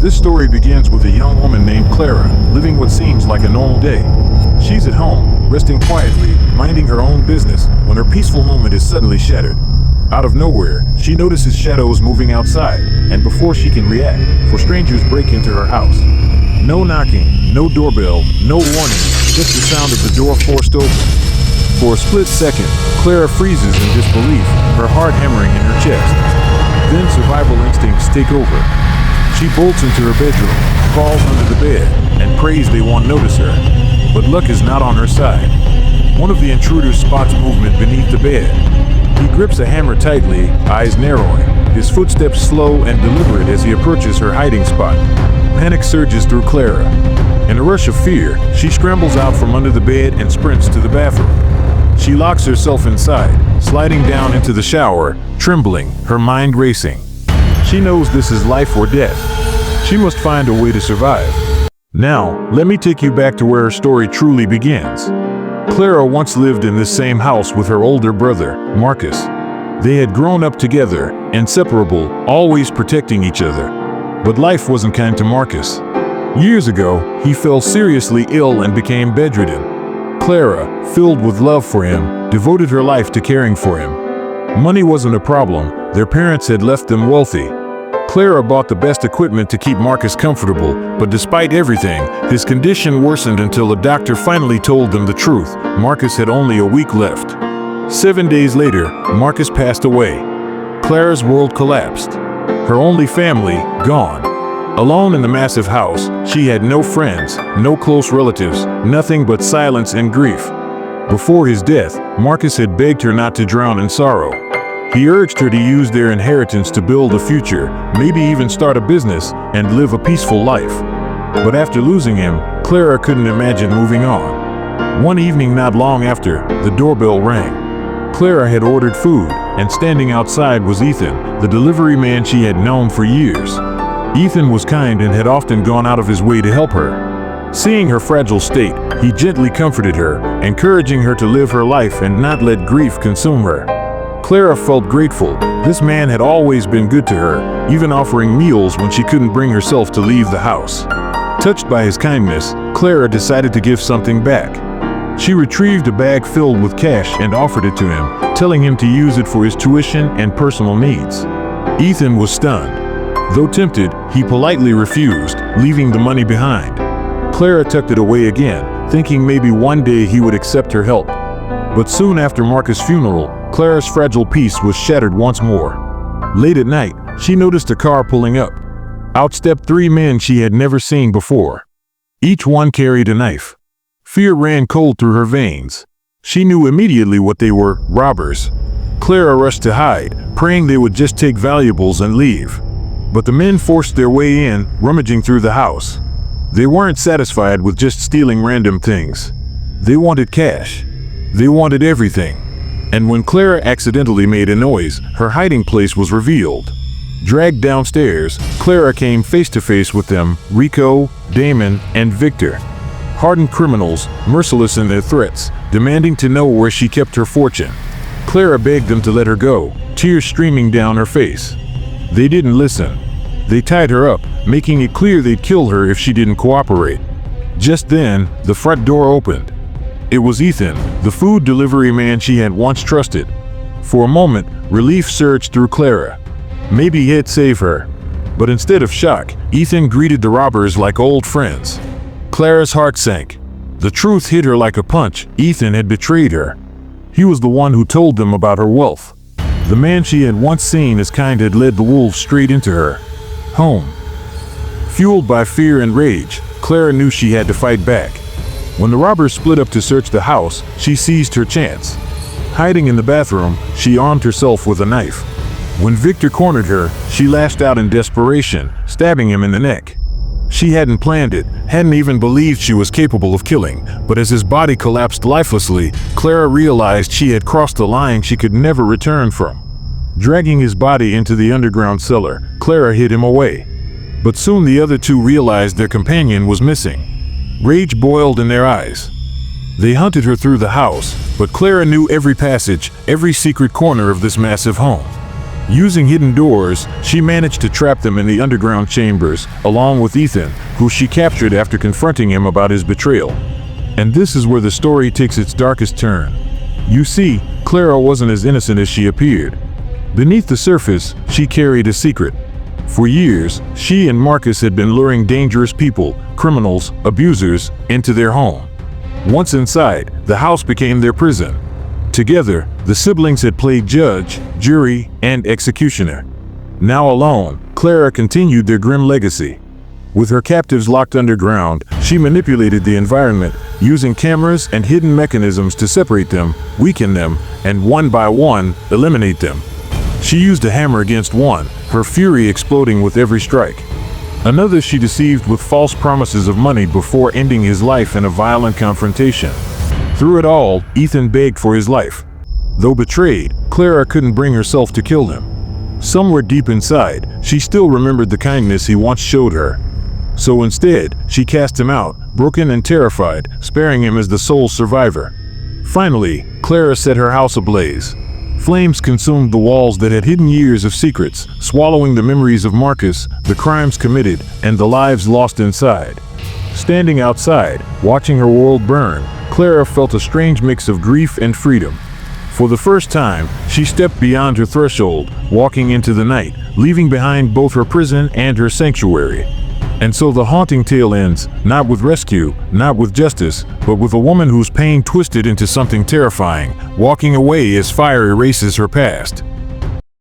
This story begins with a young woman named Clara, living what seems like a normal day. She's at home, resting quietly, minding her own business, when her peaceful moment is suddenly shattered. Out of nowhere, she notices shadows moving outside, and before she can react, four strangers break into her house. No knocking, no doorbell, no warning, just the sound of the door forced open. For a split second, Clara freezes in disbelief, her heart hammering in her chest. Then survival instincts take over. She bolts into her bedroom, crawls under the bed, and prays they won't notice her. But luck is not on her side. One of the intruders spots movement beneath the bed. He grips a hammer tightly, eyes narrowing, his footsteps slow and deliberate as he approaches her hiding spot. Panic surges through Clara. In a rush of fear, she scrambles out from under the bed and sprints to the bathroom. She locks herself inside, sliding down into the shower, trembling, her mind racing. She knows this is life or death. She must find a way to survive. Now, let me take you back to where her story truly begins. Clara once lived in this same house with her older brother, Marcus. They had grown up together, inseparable, always protecting each other. But life wasn't kind to Marcus. Years ago, he fell seriously ill and became bedridden. Clara, filled with love for him, devoted her life to caring for him. Money wasn't a problem. Their parents had left them wealthy. Clara bought the best equipment to keep Marcus comfortable, but despite everything, his condition worsened until a doctor finally told them the truth. Marcus had only a week left. 7 days later, Marcus passed away. Clara's world collapsed. Her only family, gone. Alone in the massive house, she had no friends, no close relatives, nothing but silence and grief. Before his death, Marcus had begged her not to drown in sorrow. He urged her to use their inheritance to build a future, maybe even start a business, and live a peaceful life. But after losing him, Clara couldn't imagine moving on. One evening not long after, the doorbell rang. Clara had ordered food, and standing outside was Ethan, the delivery man she had known for years. Ethan was kind and had often gone out of his way to help her. Seeing her fragile state, he gently comforted her, encouraging her to live her life and not let grief consume her. Clara felt grateful. This man had always been good to her, even offering meals when she couldn't bring herself to leave the house. Touched by his kindness, Clara decided to give something back. She retrieved a bag filled with cash and offered it to him, telling him to use it for his tuition and personal needs. Ethan was stunned. Though tempted, he politely refused, leaving the money behind. Clara tucked it away again, thinking maybe one day he would accept her help. But soon after Marcus' funeral, Clara's fragile peace was shattered once more. Late at night, she noticed a car pulling up. Out stepped three men she had never seen before. Each one carried a knife. Fear ran cold through her veins. She knew immediately what they were: robbers. Clara rushed to hide, praying they would just take valuables and leave. But the men forced their way in, rummaging through the house. They weren't satisfied with just stealing random things. They wanted cash. They wanted everything. And when Clara accidentally made a noise, her hiding place was revealed. Dragged downstairs, Clara came face to face with them: Rico, Damon, and Victor. Hardened criminals, merciless in their threats, demanding to know where she kept her fortune. Clara begged them to let her go, tears streaming down her face. They didn't listen. They tied her up, making it clear they'd kill her if she didn't cooperate. Just then, the front door opened. It was Ethan, the food delivery man she had once trusted. For a moment, relief surged through Clara. Maybe he'd save her. But instead of shock, Ethan greeted the robbers like old friends. Clara's heart sank. The truth hit her like a punch. Ethan had betrayed her. He was the one who told them about her wealth. The man she had once seen as kind had led the wolves straight into her home. Fueled by fear and rage, Clara knew she had to fight back. When the robbers split up to search the house, she seized her chance. Hiding in the bathroom, she armed herself with a knife. When Victor cornered her, she lashed out in desperation, stabbing him in the neck. She hadn't planned it, hadn't even believed she was capable of killing, but as his body collapsed lifelessly, Clara realized she had crossed a line she could never return from. Dragging his body into the underground cellar, Clara hid him away. But soon the other two realized their companion was missing. Rage boiled in their eyes. They hunted her through the house, but Clara knew every passage, every secret corner of this massive home. Using hidden doors, she managed to trap them in the underground chambers, along with Ethan, who she captured after confronting him about his betrayal. And this is where the story takes its darkest turn. You see, Clara wasn't as innocent as she appeared. Beneath the surface, she carried a secret. For years, she and Marcus had been luring dangerous people, criminals, abusers, into their home. Once inside, the house became their prison. Together, the siblings had played judge, jury, and executioner. Now alone, Clara continued their grim legacy. With her captives locked underground, she manipulated the environment, using cameras and hidden mechanisms to separate them, weaken them, and one by one, eliminate them. She used a hammer against one, her fury exploding with every strike. Another she deceived with false promises of money before ending his life in a violent confrontation. Through it all, Ethan begged for his life. Though betrayed, Clara couldn't bring herself to kill him. Somewhere deep inside, she still remembered the kindness he once showed her. So instead, she cast him out, broken and terrified, sparing him as the sole survivor. Finally, Clara set her house ablaze. Flames consumed the walls that had hidden years of secrets, swallowing the memories of Marcus, the crimes committed, and the lives lost inside. Standing outside, watching her world burn, Clara felt a strange mix of grief and freedom. For the first time, she stepped beyond her threshold, walking into the night, leaving behind both her prison and her sanctuary. And so the haunting tale ends, not with rescue, not with justice, but with a woman whose pain twisted into something terrifying, walking away as fire erases her past.